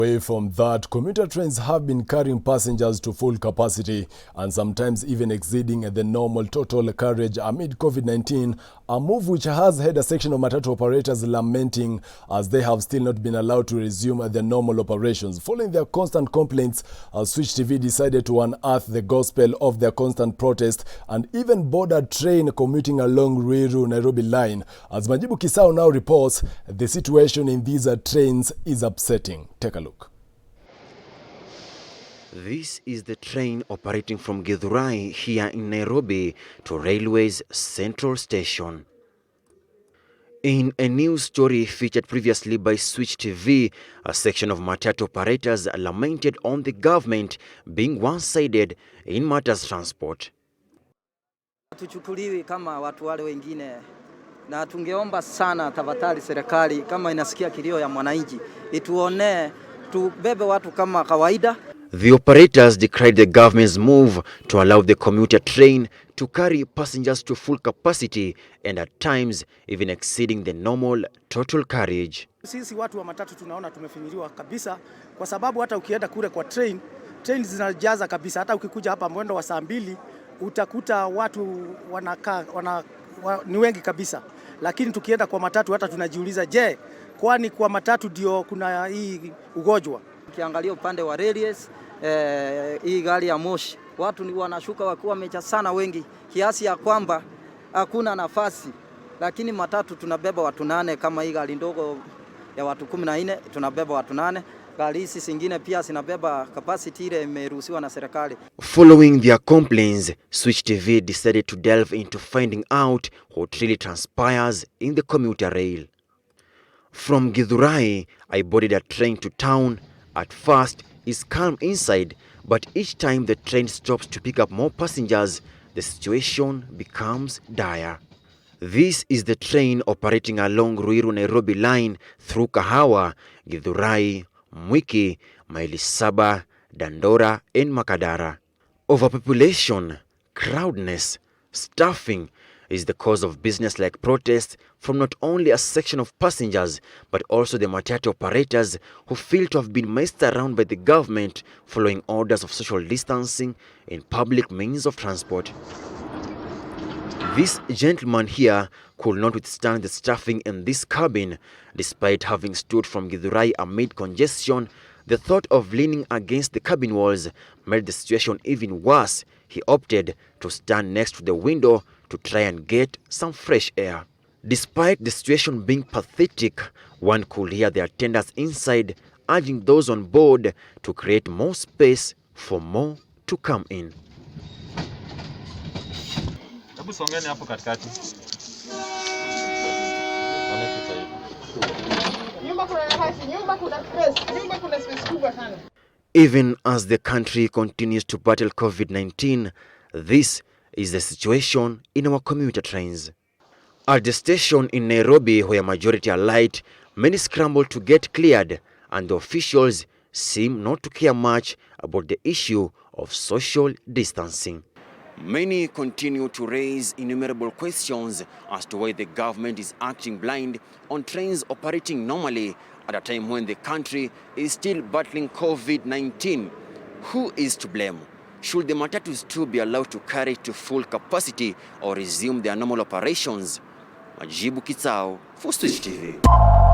Away from that, commuter trains have been carrying passengers to full capacity and sometimes even exceeding the normal total carriage amid COVID-19, a move which has had a section of matatu operators lamenting as they have still not been allowed to resume their normal operations. Following their constant complaints, Switch TV decided to unearth the gospel of their constant protest and even boarded train commuting along Ruiru-Nairobi line. As Majibu Kisao now reports, the situation in these trains is upsetting. Take a look. This is the train operating from Githurai here in Nairobi to Railway's Central Station. In a news story featured previously by Switch TV, a section of matatu operators lamented on the government being one-sided in matters transport. Tuchukuliwi kama watu wale wengine, na tungeomba sana tafadhali serikali kama inasikia kilio ya mwananchi ituonee tubebe watu kama kawaida. The operators decried the government's move to allow the commuter train to carry passengers to full capacity and at times even exceeding the normal total carriage. Sisi watu wa matatu tunaona tumefinyiliwa kabisa kwa sababu hata ukienda kule kwa train zinajaza kabisa. Hata ukikuja hapa mwendo wa saa 2 utakuta watu ni wengi kabisa. Lakini tukienda kwa matatu hata tunajiuliza, je, kwani kwa matatu ndio kuna hii ugonjwa? Ukiangalia upande wa railways, hii gari ya moshi, watu ni wanashuka wakiwa wamecha sana wengi kiasi ya kwamba hakuna nafasi. Lakini matatu tunabeba watu 8, kama hii gari ndogo ya watu 14 tunabeba watu 8. Gari hizi zingine pia zinabeba capacity ile imeruhusiwa na serikali. Following their complaints, Switch TV decided to delve into finding out what really transpires in the commuter rail. From Githurai, I boarded a train to town. At first, it's calm inside, but each time the train stops to pick up more passengers, the situation becomes dire. This is the train operating along Ruiru-Nairobi line through Kahawa, Githurai, Mwiki, Maili Saba, Dandora, and Makadara. Overpopulation, crowdness, staffing is the cause of business-like protests from not only a section of passengers but also the matatu operators who feel to have been messed around by the government following orders of social distancing in public means of transport. This gentleman here could not withstand the staffing in this cabin. Despite having stood from Githurai amid congestion, the thought of leaning against the cabin walls made the situation even worse. He opted to stand next to the window to try and get some fresh air. Despite the situation being pathetic, one could hear the attendants inside urging those on board to create more space for more to come in. Even as the country continues to battle COVID-19, this is the situation in our commuter trains. At the station in Nairobi, where majority are light, many scramble to get cleared, and the officials seem not to care much about the issue of social distancing. Many continue to raise innumerable questions as to why the government is acting blind on trains operating normally at a time when the country is still battling COVID-19. Who is to blame? Should the matatus too be allowed to carry to full capacity or resume their normal operations? Majibu Kisao for Switch TV.